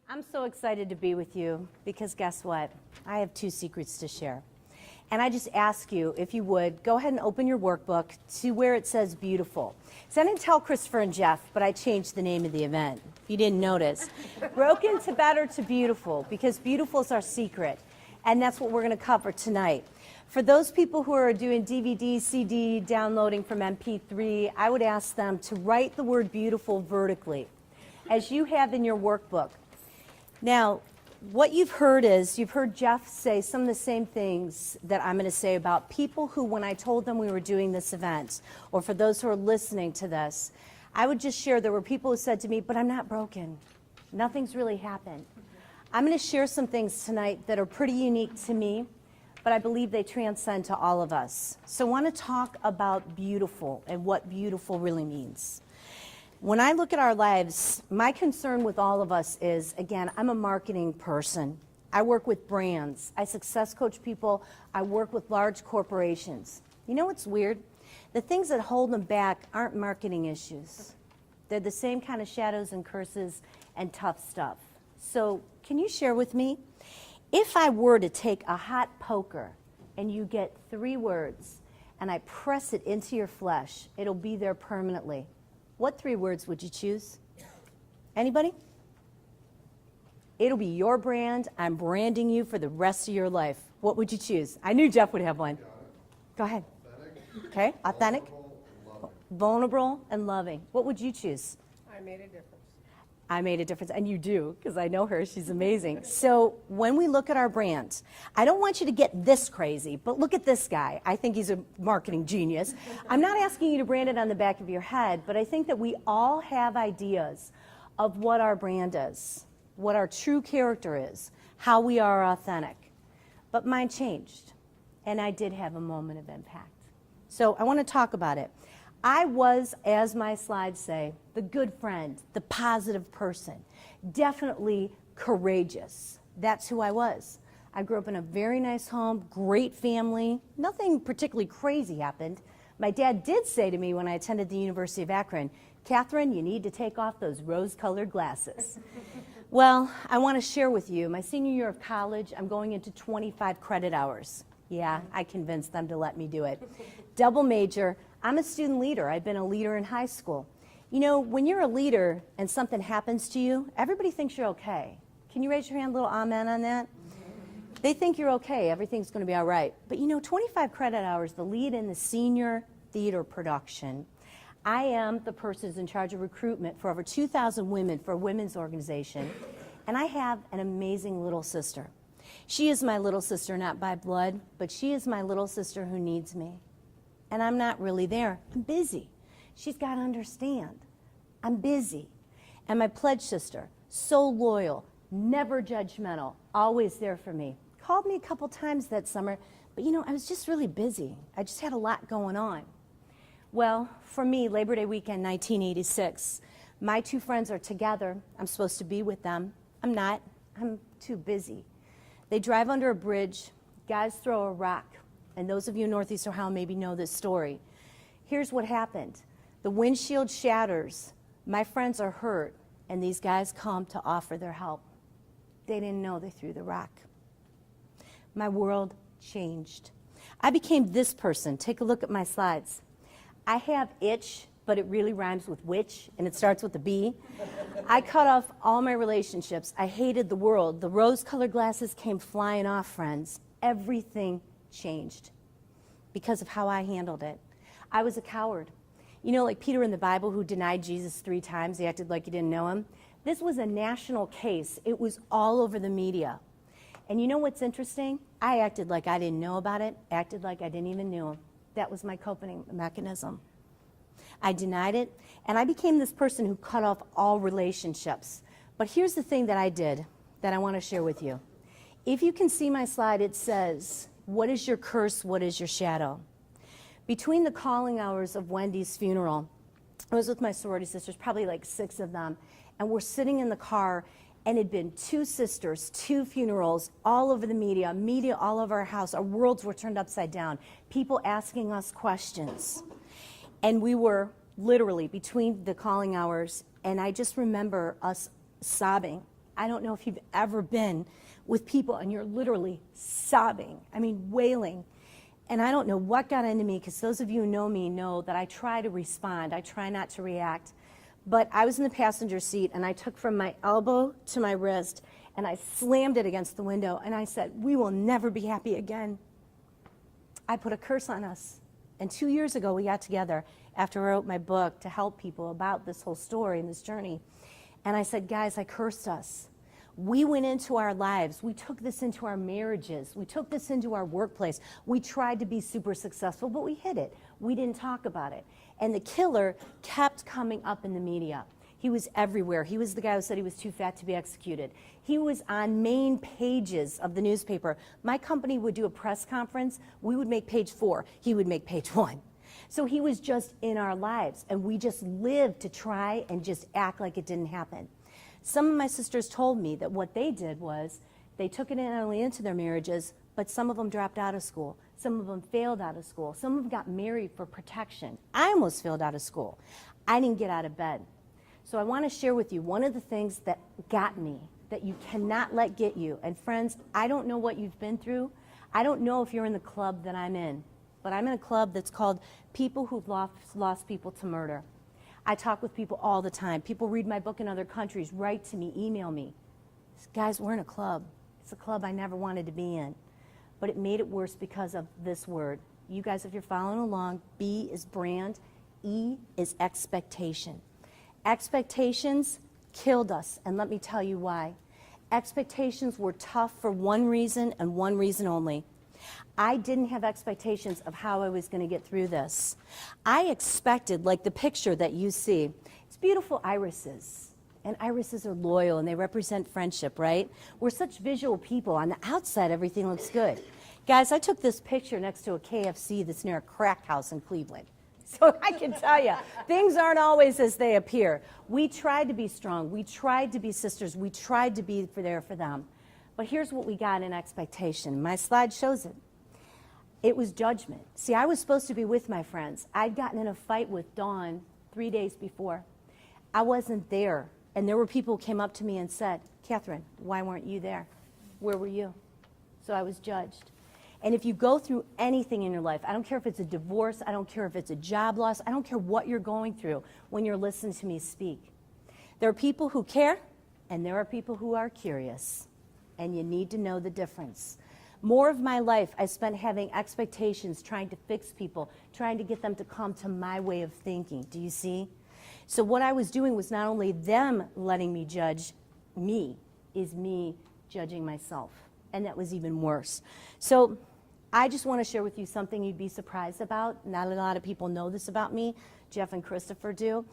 I'm so excited to be with you because guess what? I have two secrets to share. And I just ask you, if you would, go ahead and open your workbook to where it says beautiful. So I didn't tell Christopher and Jeff, but I changed the name of the event, if you didn't notice. Broken to better to beautiful, because beautiful is our secret. And that's what we're going to cover tonight. For those people who are doing DVD, CD, downloading from MP3, I would ask them to write the word beautiful vertically, as you have in your workbook. Now, what you've heard is, you've heard Jeff say some of the same things that I'm going to say about people who, when I told them we were doing this event, or for those who are listening to this, I would just share there were people who said to me, but I'm not broken. Nothing's really happened. I'm going to share some things tonight that are pretty unique to me, but I believe they transcend to all of us. So I want to talk about beautiful and what beautiful really means. When I look at our lives, my concern with all of us is, again, I'm a marketing person. I work with brands. I success coach people. I work with large corporations. You know what's weird? The things that hold them back aren't marketing issues. They're the same kind of shadows and curses and tough stuff. So can you share with me, if I were to take a hot poker and you get 3 words and I press it into your flesh, it'll be there permanently. What 3 words would you choose? Anybody? It'll be your brand. I'm branding you for the rest of your life. What would you choose? I knew Jeff would have one. Go ahead. Authentic. Okay, authentic. Vulnerable and loving. What would you choose? I made a difference. I made a difference, and you do, because I know her. She's amazing. So when we look at our brand, I don't want you to get this crazy, but look at this guy. I think he's a marketing genius. I'm not asking you to brand it on the back of your head, but I think that we all have ideas of what our brand is, what our true character is, how we are authentic. But mine changed, and I did have a moment of impact. So I want to talk about it. I was, as my slides say, the good friend, the positive person, definitely courageous. That's who I was. I grew up in a very nice home, great family. Nothing particularly crazy happened. My dad did say to me when I attended the University of Akron, Katherine, you need to take off those rose-colored glasses. Well, I want to share with you, my senior year of college, I'm going into 25 credit hours. Yeah, I convinced them to let me do it. Double major. I'm a student leader. I've been a leader in high school. You know, when you're a leader and something happens to you, everybody thinks you're okay. Can you raise your hand, a little amen on that? They think you're okay. Everything's going to be all right. But you know, 25 credit hours, the lead in the senior theater production. I am the person who's in charge of recruitment for over 2,000 women for a women's organization. And I have an amazing little sister. She is my little sister, not by blood, but she is my little sister who needs me. And I'm not really there. I'm busy. She's got to understand. I'm busy. And my pledge sister, so loyal, never judgmental, always there for me. Called me a couple times that summer, but you know, I was just really busy. I just had a lot going on. Well, for me, Labor Day weekend, 1986, my 2 friends are together. I'm supposed to be with them. I'm not. I'm too busy. They drive under a bridge. Guys throw a rock. And those of you in Northeast Ohio maybe know this story. Here's what happened. The windshield shatters. My friends are hurt, and these guys come to offer their help. They didn't know they threw the rock. My world changed. I became this person. Take a look at my slides. I have itch, but it really rhymes with witch, and it starts with a B. I cut off all my relationships. I hated the world. The rose-colored glasses came flying off, friends. Everything changed because of how I handled it. I was a coward. You know, like Peter in the Bible who denied Jesus 3 times. He acted like he didn't know him. This was a national case. It was all over the media. And you know what's interesting? I acted like I didn't know about it, acted like I didn't even know him. That was my coping mechanism. I denied it, and I became this person who cut off all relationships. But here's the thing that I did that I want to share with you. If you can see my slide, it says, what is your curse, what is your shadow? Between the calling hours of Wendy's funeral, I was with my sorority sisters, probably like 6 of them, and we're sitting in the car, and it'd been 2 sisters, 2 funerals, all over the media all over our house. Our worlds were turned upside down, people asking us questions. And we were literally between the calling hours, and I just remember us sobbing I don't know if you've ever been with people and you're literally sobbing, I mean wailing. And I don't know what got into me, because those of you who know me know that I try to respond. I try not to react. But I was in the passenger seat, and I took from my elbow to my wrist, and I slammed it against the window, and I said, we will never be happy again. I put a curse on us. And 2 years ago, we got together after I wrote my book to help people about this whole story and this journey. And I said, guys, I cursed us. We went into our lives. We took this into our marriages. We took this into our workplace. We tried to be super successful, but we hid it. We didn't talk about it. And the killer kept coming up in the media. He was everywhere. He was the guy who said he was too fat to be executed. He was on main pages of the newspaper. My company would do a press conference. We would make page 4. He would make page 1. So he was just in our lives, and we just lived to try and just act like it didn't happen. Some of my sisters told me that what they did was they took it not only into their marriages, but some of them dropped out of school. Some of them failed out of school. Some of them got married for protection. I almost failed out of school. I didn't get out of bed. So I want to share with you one of the things that got me, that you cannot let get you. And friends, I don't know what you've been through. I don't know if you're in the club that I'm in, but I'm in a club that's called People Who've Lost People to Murder. I talk with people all the time. People read my book in other countries, write to me, email me. Guys, we're in a club. It's a club I never wanted to be in. But it made it worse because of this word. You guys, if you're following along, B is brand, E is expectation. Expectations killed us, and let me tell you why. Expectations were tough for one reason and one reason only. I didn't have expectations of how I was going to get through this. I expected, like the picture that you see, it's beautiful irises. And irises are loyal, and they represent friendship, right? We're such visual people. On the outside, everything looks good. Guys, I took this picture next to a KFC that's near a crack house in Cleveland. So I can tell you, things aren't always as they appear. We tried to be strong. We tried to be sisters. We tried to be there for them. But here's what we got in expectation. My slide shows it. It was judgment. See, I was supposed to be with my friends. I'd gotten in a fight with Dawn 3 days before. I wasn't there. And there were people who came up to me and said, Katherine, why weren't you there? Where were you? So I was judged. And if you go through anything in your life, I don't care if it's a divorce, I don't care if it's a job loss, I don't care what you're going through when you're listening to me speak. There are people who care, and there are people who are curious. And you need to know the difference. More of my life I spent having expectations, trying to fix people, trying to get them to come to my way of thinking. Do you see? So what I was doing was not only them letting me judge me, is me judging myself. And that was even worse. So I just want to share with you something you'd be surprised about. Not a lot of people know this about me. Jeff and Christopher do.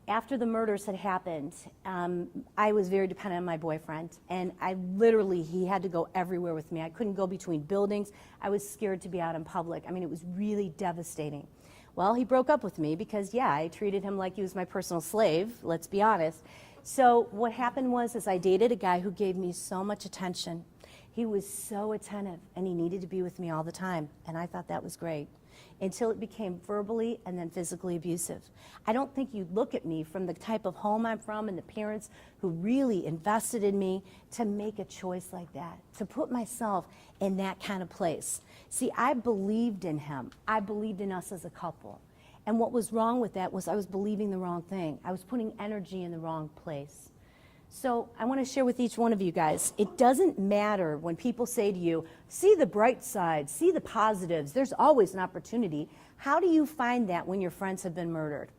After the murders had happened, I was very dependent on my boyfriend. And he had to go everywhere with me. I couldn't go between buildings. I was scared to be out in public. I mean, it was really devastating. Well, he broke up with me because, yeah, I treated him like he was my personal slave, let's be honest. So what happened was I dated a guy who gave me so much attention. He was so attentive, and he needed to be with me all the time, and I thought that was great, until it became verbally and then physically abusive. I don't think you look at me from the type of home I'm from and the parents who really invested in me to make a choice like that, to put myself in that kind of place. See, I believed in him. I believed in us as a couple. And what was wrong with that was I was believing the wrong thing. I was putting energy in the wrong place. So I want to share with each one of you guys, it doesn't matter when people say to you, see the bright side, see the positives, there's always an opportunity. How do you find that when your friends have been murdered?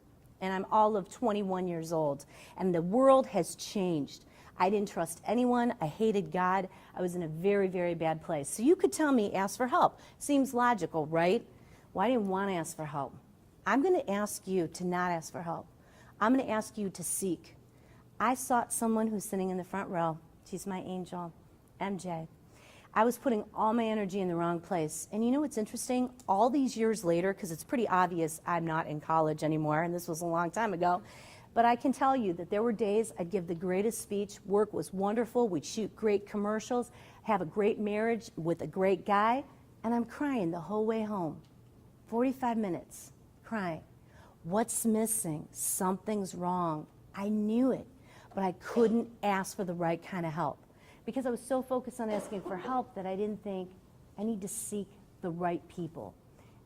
And I'm all of 21 years old, and the world has changed. I didn't trust anyone. I hated God. I was in a very, very bad place. So you could tell me, ask for help. Seems logical, right? Well, I didn't want to ask for help. I'm going to ask you to not ask for help. I'm going to ask you to seek. I sought someone who's sitting in the front row. She's my angel, MJ. I was putting all my energy in the wrong place. And you know what's interesting? All these years later, because it's pretty obvious I'm not in college anymore, and this was a long time ago, but I can tell you that there were days I'd give the greatest speech. Work was wonderful. We'd shoot great commercials, have a great marriage with a great guy, and I'm crying the whole way home. 45 minutes, crying. What's missing? Something's wrong. I knew it. but I couldn't ask for the right kind of help because I was so focused on asking for help that I didn't think I need to seek the right people.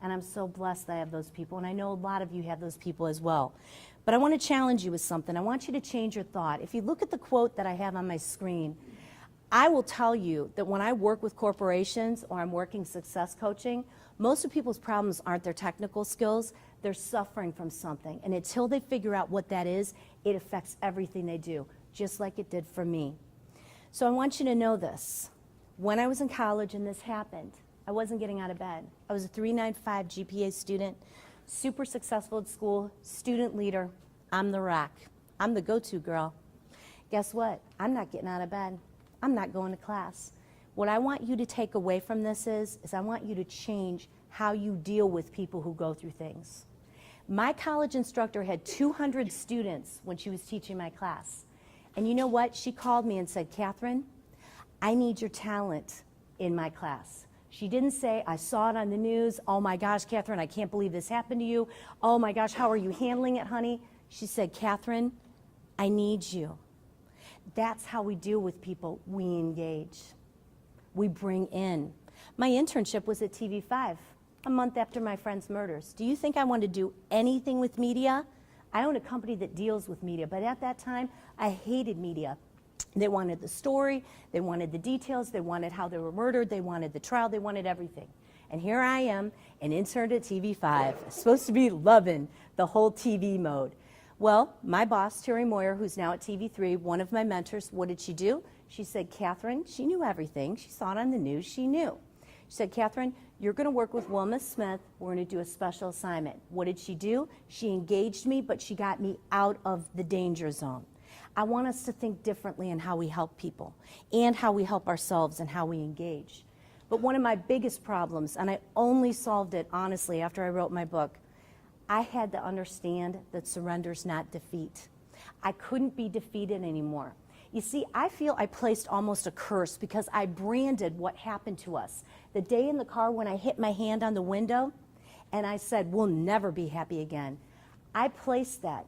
And I'm so blessed that I have those people, and I know a lot of you have those people as well. But I want to challenge you with something. I want you to change your thought. If you look at the quote that I have on my screen, I will tell you that when I work with corporations or I'm working success coaching, most of people's problems aren't their technical skills. They're suffering from something. And until they figure out what that is, it affects everything they do, just like it did for me. So I want you to know this. When I was in college and this happened, I wasn't getting out of bed. I was a 3.95 GPA student, super successful at school, student leader. I'm the rock. I'm the go-to girl. Guess what? I'm not getting out of bed. I'm not going to class. What I want you to take away from this is I want you to change how you deal with people who go through things. My college instructor had 200 students when she was teaching my class. And you know what? She called me and said, Katherine, I need your talent in my class. She didn't say, I saw it on the news. Oh my gosh, Katherine, I can't believe this happened to you. Oh my gosh, how are you handling it, honey? She said, Katherine, I need you. That's how we deal with people. We engage. We bring in. My internship was at TV5 a month after my friend's murders. Do you think I wanted to do anything with media? I own a company that deals with media, but at that time, I hated media. They wanted the story, they wanted the details, they wanted how they were murdered, they wanted the trial, they wanted everything. And here I am, an intern at TV5, supposed to be loving the whole TV mode. Well, my boss, Terry Moyer, who's now at TV3, one of my mentors, what did she do? She said, Katherine, she knew everything. She saw it on the news, she knew. She said, Katherine, you're going to work with Wilma Smith. We're going to do a special assignment. What did she do? She engaged me, but she got me out of the danger zone. I want us to think differently in how we help people and how we help ourselves and how we engage. But one of my biggest problems, and I only solved it honestly after I wrote my book, I had to understand that surrender's not defeat. I couldn't be defeated anymore. You see, I feel I placed almost a curse because I branded what happened to us. The day in the car when I hit my hand on the window and I said, we'll never be happy again, I placed that.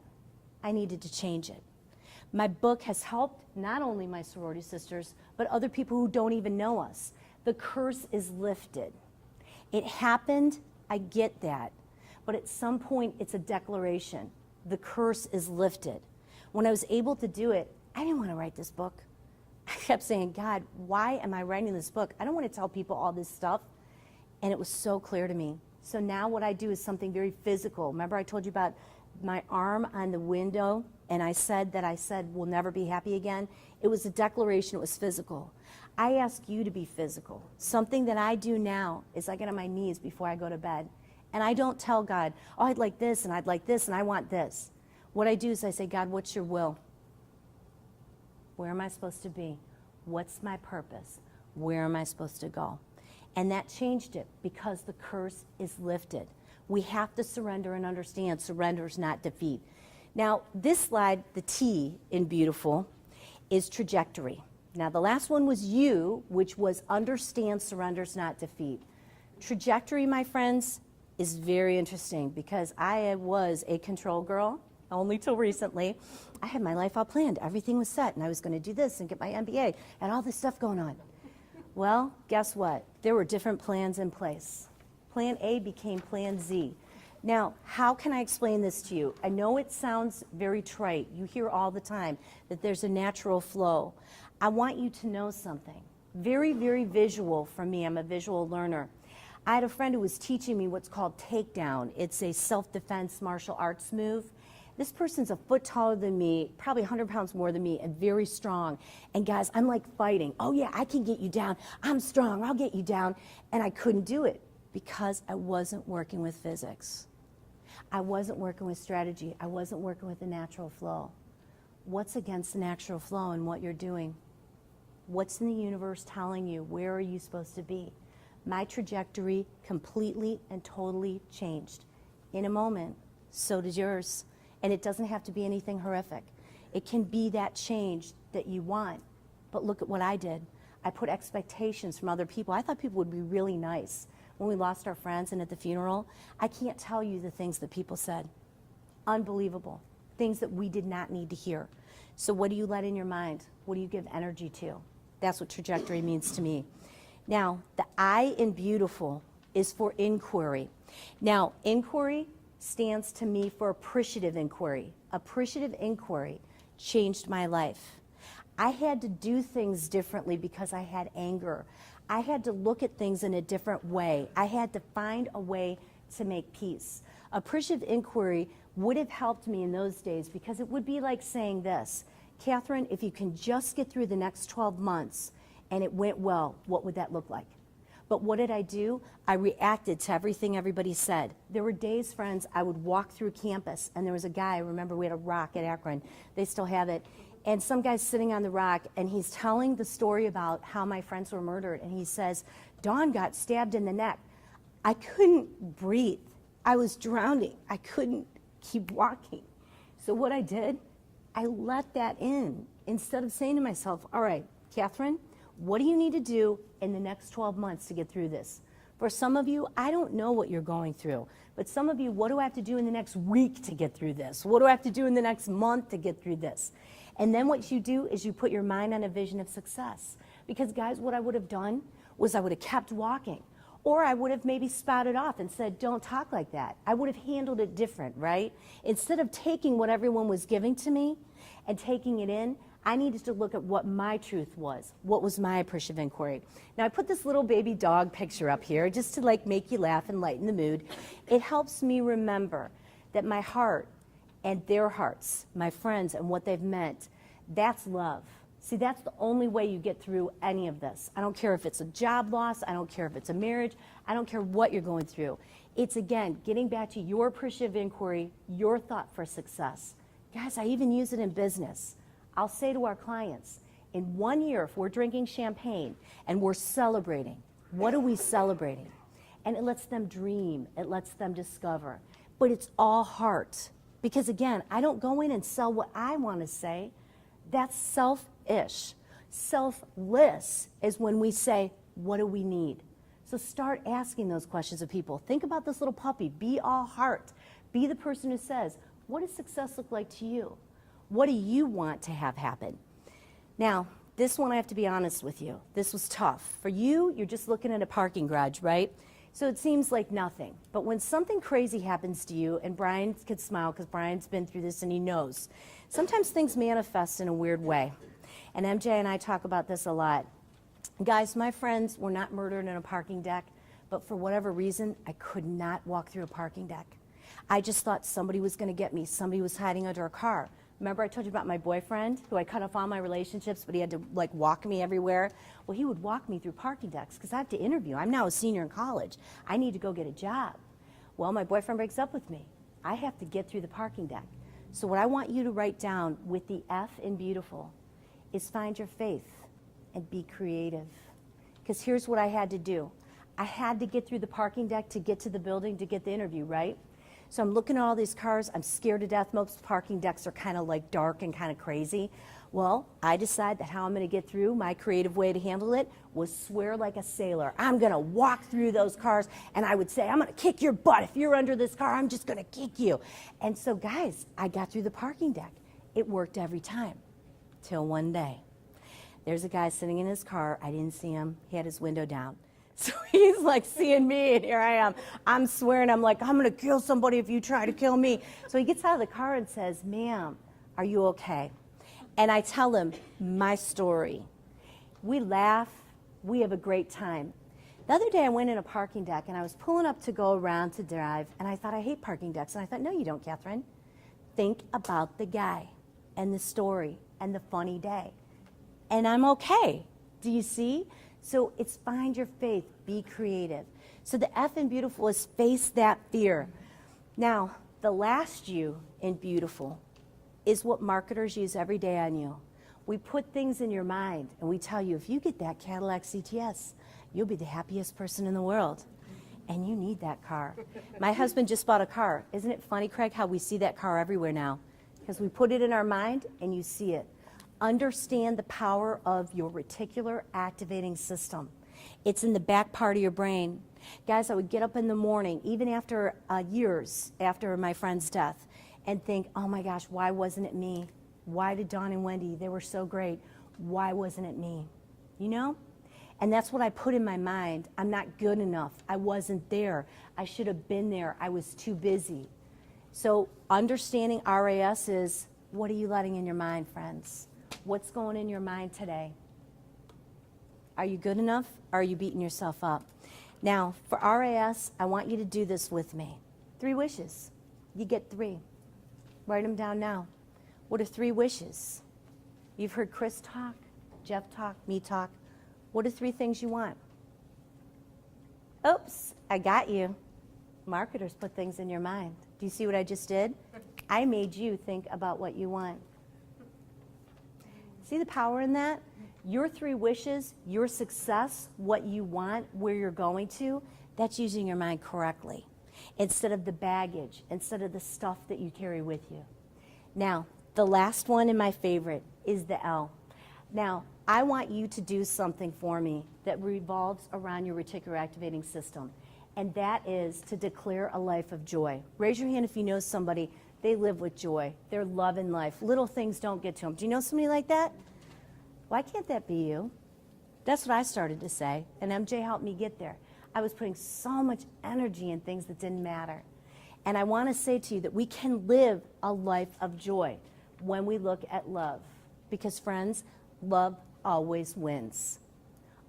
I needed to change it. My book has helped not only my sorority sisters, but other people who don't even know us. The curse is lifted. It happened, I get that. But at some point, it's a declaration. The curse is lifted. When I was able to do it, I didn't want to write this book. I kept saying, God, why am I writing this book? I don't want to tell people all this stuff. And it was so clear to me. So now what I do is something very physical. Remember I told you about my arm on the window, and I said, we'll never be happy again? It was a declaration. It was physical. I ask you to be physical. Something that I do now is I get on my knees before I go to bed. And I don't tell God, oh, I'd like this, and I'd like this, and I want this. What I do is I say, God, what's your will? Where am I supposed to be? What's my purpose? Where am I supposed to go? And that changed it because the curse is lifted. We have to surrender and understand surrender is not defeat. Now, this slide, the T in beautiful, is trajectory. Now, the last one was U, which was understand surrender is not defeat. Trajectory, my friends, is very interesting because I was a control girl, only till recently. I had my life all planned. Everything was set, and I was going to do this and get my MBA and all this stuff going on. Well, guess what? There were different plans in place. Plan A became Plan Z. Now, how can I explain this to you? I know it sounds very trite. You hear all the time that there's a natural flow. I want you to know something. Very, very visual for me. I'm a visual learner. I had a friend who was teaching me what's called takedown. It's a self-defense martial arts move. This person's a foot taller than me, probably 100 pounds more than me, and very strong. And guys, I'm like fighting. Oh yeah, I can get you down. I'm strong, I'll get you down. And I couldn't do it because I wasn't working with physics. I wasn't working with strategy. I wasn't working with the natural flow. What's against the natural flow in what you're doing? What's in the universe telling you? Where are you supposed to be? My trajectory completely and totally changed. In a moment, so does yours. And it doesn't have to be anything horrific. It can be that change that you want. But look at what I did. I put expectations from other people. I thought people would be really nice. When we lost our friends and at the funeral, I can't tell you the things that people said. Unbelievable. Things that we did not need to hear. So what do you let in your mind? What do you give energy to? That's what trajectory means to me. Now, the I in beautiful is for inquiry. Now, inquiry stands to me for appreciative inquiry. Appreciative inquiry changed my life. I had to do things differently because I had anger. I had to look at things in a different way. I had to find a way to make peace. Appreciative inquiry would have helped me in those days because it would be like saying this, Katherine, if you can just get through the next 12 months and it went well, what would that look like? But what did I do? I reacted to everything everybody said. There were days, friends, I would walk through campus and there was a guy, I remember we had a rock at Akron, they still have it, and some guy's sitting on the rock and he's telling the story about how my friends were murdered, and he says, Dawn got stabbed in the neck. I couldn't breathe. I was drowning. I couldn't keep walking. So what I did, I let that in instead of saying to myself, all right, Katherine, what do you need to do in the next 12 months to get through this? For some of you, I don't know what you're going through, but some of you, what do I have to do in the next week to get through this? What do I have to do in the next month to get through this? And then what you do is you put your mind on a vision of success. Because guys, what I would have done was I would have kept walking. Or I would have maybe spouted off and said, don't talk like that. I would have handled it different, right? Instead of taking what everyone was giving to me and taking it in, I needed to look at what my truth was. What was my appreciative inquiry? Now I put this little baby dog picture up here just to like make you laugh and lighten the mood. It helps me remember that my heart and their hearts, my friends and what they've meant, that's love. See, that's the only way you get through any of this. I don't care if it's a job loss, I don't care if it's a marriage, I don't care what you're going through. It's, again, getting back to your appreciative inquiry, your thought for success. Guys, I even use it in business. I'll say to our clients, in 1 year, if we're drinking champagne and we're celebrating, what are we celebrating? And it lets them dream, it lets them discover. But it's all heart. Because again, I don't go in and sell what I want to say. That's selfish. Selfless is when we say, what do we need? So start asking those questions of people. Think about this little puppy. Be all heart. Be the person who says, what does success look like to you? What do you want to have happen? Now, this one I have to be honest with you. This was tough. For you, you're just looking at a parking garage, right? So it seems like nothing. But when something crazy happens to you, and Brian could smile because Brian's been through this and he knows, sometimes things manifest in a weird way. And MJ and I talk about this a lot. Guys, my friends were not murdered in a parking deck, but for whatever reason, I could not walk through a parking deck. I just thought somebody was going to get me. Somebody was hiding under a car. Remember I told you about my boyfriend who I cut off all my relationships, but he had to like walk me everywhere? Well, he would walk me through parking decks because I have to interview. I'm now a senior in college. I need to go get a job. Well, my boyfriend breaks up with me. I have to get through the parking deck. So what I want you to write down with the F in beautiful is find your faith and be creative. Because here's what I had to do. I had to get through the parking deck to get to the building to get the interview, right? So I'm looking at all these cars. I'm scared to death. Most parking decks are kind of like dark and kind of crazy. Well, I decided that how I'm going to get through, my creative way to handle it was swear like a sailor. I'm going to walk through those cars, and I would say, I'm going to kick your butt. If you're under this car, I'm just going to kick you. And so, guys, I got through the parking deck. It worked every time, till one day. There's a guy sitting in his car. I didn't see him. He had his window down. So he's like seeing me, and here I am. I'm swearing. I'm like, I'm going to kill somebody if you try to kill me. So he gets out of the car and says, ma'am, are you okay? And I tell him my story. We laugh. We have a great time. The other day I went in a parking deck, and I was pulling up to go around to drive, and I thought, I hate parking decks. And I thought, no, you don't, Katherine. Think about the guy and the story and the funny day. And I'm okay. Do you see? So it's find your faith, be creative. So the F in beautiful is face that fear. Now, the last U in beautiful is what marketers use every day on you. We put things in your mind, and we tell you, if you get that Cadillac CTS, you'll be the happiest person in the world. And you need that car. My husband just bought a car. Isn't it funny, Craig, how we see that car everywhere now? Because we put it in our mind, and you see it. Understand the power of your reticular activating system. It's in the back part of your brain. Guys, I would get up in the morning, even after years after my friend's death, and think, oh my gosh, why wasn't it me? Why did Dawn and Wendy, they were so great. Why wasn't it me? You know? And that's what I put in my mind. I'm not good enough. I wasn't there. I should have been there. I was too busy. So understanding RAS is, what are you letting in your mind, friends? What's going in your mind today? Are you good enough, or are you beating yourself up? Now, for RAS, I want you to do this with me. 3 wishes. You get 3. Write them down now. What are 3 wishes? You've heard Chris talk, Jeff talk, me talk. What are 3 things you want? Oops, I got you. Marketers put things in your mind. Do you see what I just did? I made you think about what you want. See the power in that? Your 3 wishes, your success, what you want, where you're going to, that's using your mind correctly. Instead of the baggage, instead of the stuff that you carry with you. Now, the last one and my favorite is the L. Now, I want you to do something for me that revolves around your reticular activating system, and that is to declare a life of joy. Raise your hand if you know somebody, they live with joy. They're loving life. Little things don't get to them. Do you know somebody like that? Why can't that be you? That's what I started to say, and MJ helped me get there. I was putting so much energy in things that didn't matter. And I want to say to you that we can live a life of joy when we look at love. Because, friends, love always wins.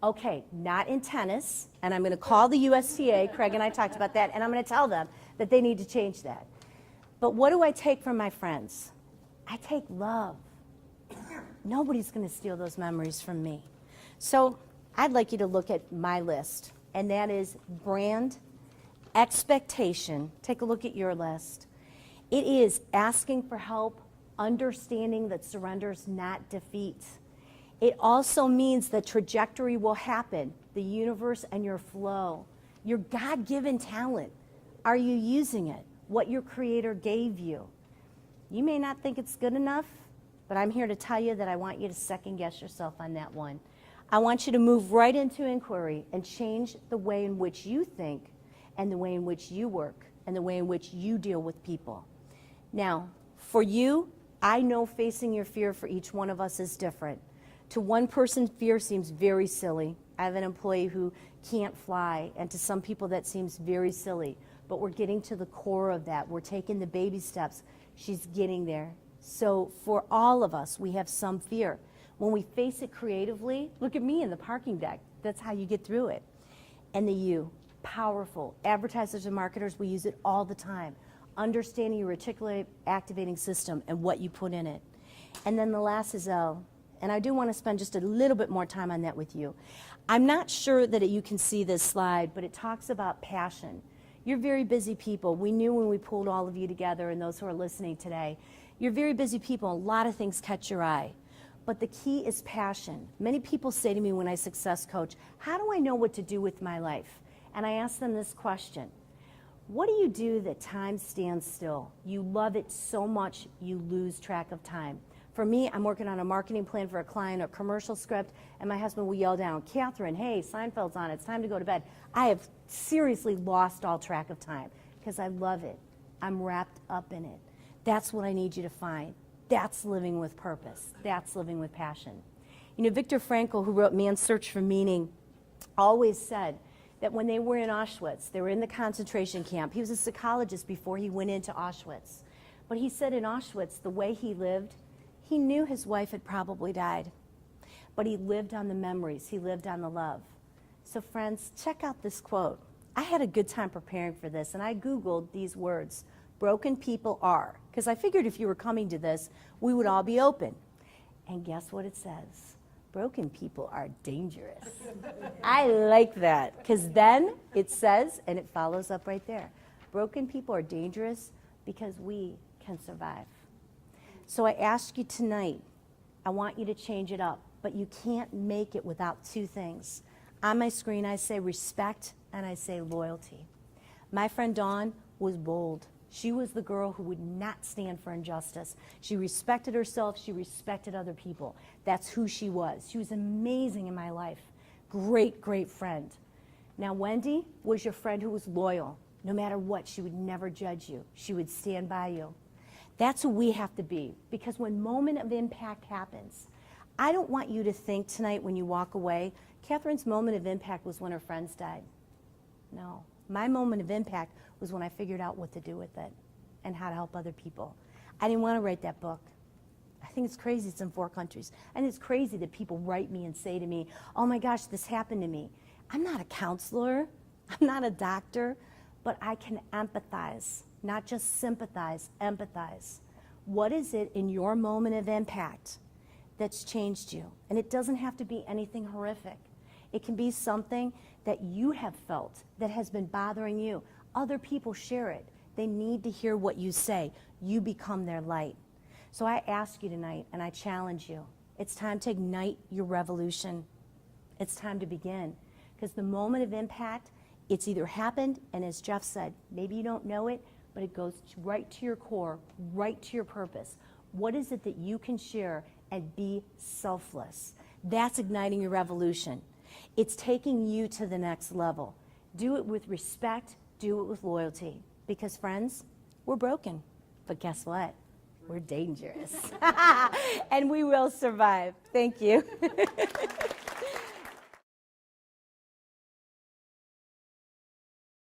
Okay, not in tennis, and I'm going to call the USTA, Craig and I talked about that, and I'm going to tell them that they need to change that. But what do I take from my friends? I take love. Nobody's going to steal those memories from me. So I'd like you to look at my list, and that is brand, expectation. Take a look at your list. It is asking for help, understanding that surrender is not defeat. It also means the trajectory will happen, the universe and your flow. Your God-given talent, are you using it? What your Creator gave you. You may not think it's good enough, but I'm here to tell you that I want you to second guess yourself on that one. I want you to move right into inquiry and change the way in which you think and the way in which you work and the way in which you deal with people. Now, for you, I know facing your fear for each one of us is different. To one person, fear seems very silly. I have an employee who can't fly, and to some people that seems very silly. But we're getting to the core of that. We're taking the baby steps. She's getting there. So for all of us, we have some fear. When we face it creatively, look at me in the parking deck. That's how you get through it. And the U, powerful. Advertisers and marketers, we use it all the time. Understanding your reticular activating system and what you put in it. And then the last is L. And I do want to spend just a little bit more time on that with you. I'm not sure that you can see this slide, but it talks about passion. You're very busy people. We knew when we pulled all of you together and those who are listening today, you're very busy people. A lot of things catch your eye. But the key is passion. Many people say to me when I success coach, how do I know what to do with my life? And I ask them this question. What do you do that time stands still? You love it so much you lose track of time. For me, I'm working on a marketing plan for a client, a commercial script, and my husband will yell down, Katherine, hey, Seinfeld's on, it's time to go to bed. I have seriously lost all track of time because I love it. I'm wrapped up in it. That's what I need you to find. That's living with purpose. That's living with passion. You know, Viktor Frankl, who wrote Man's Search for Meaning, always said that when they were in Auschwitz, they were in the concentration camp. He was a psychologist before he went into Auschwitz. But he said in Auschwitz, the way he lived, he knew his wife had probably died, but he lived on the memories. He lived on the love. So friends, check out this quote. I had a good time preparing for this, and I Googled these words, broken people are, because I figured if you were coming to this, we would all be open. And guess what it says? Broken people are dangerous. I like that, because then it says, and it follows up right there, broken people are dangerous because we can survive. So I ask you tonight, I want you to change it up, but you can't make it without 2 things. On my screen, I say respect and I say loyalty. My friend Dawn was bold. She was the girl who would not stand for injustice. She respected herself. She respected other people. That's who she was. She was amazing in my life. Great, great friend. Now, Wendy was your friend who was loyal. No matter what, she would never judge you. She would stand by you. That's who we have to be, because when moment of impact happens, I don't want you to think tonight when you walk away, Katherine's moment of impact was when her friends died. No, my moment of impact was when I figured out what to do with it and how to help other people. I didn't want to write that book. I think it's crazy it's in 4 countries. And it's crazy that people write me and say to me, oh my gosh, this happened to me. I'm not a counselor, I'm not a doctor, but I can empathize, not just sympathize, empathize. What is it in your moment of impact that's changed you? And it doesn't have to be anything horrific. It can be something that you have felt that has been bothering you. Other people share it. They need to hear what you say. You become their light. So I ask you tonight, and I challenge you, it's time to ignite your revolution. It's time to begin. Because the moment of impact, it's either happened, and as Jeff said, maybe you don't know it, but it goes right to your core, right to your purpose. What is it that you can share and be selfless? That's igniting your revolution. It's taking you to the next level. Do it with respect, do it with loyalty. Because friends, we're broken, but guess what? We're dangerous. And we will survive. Thank you.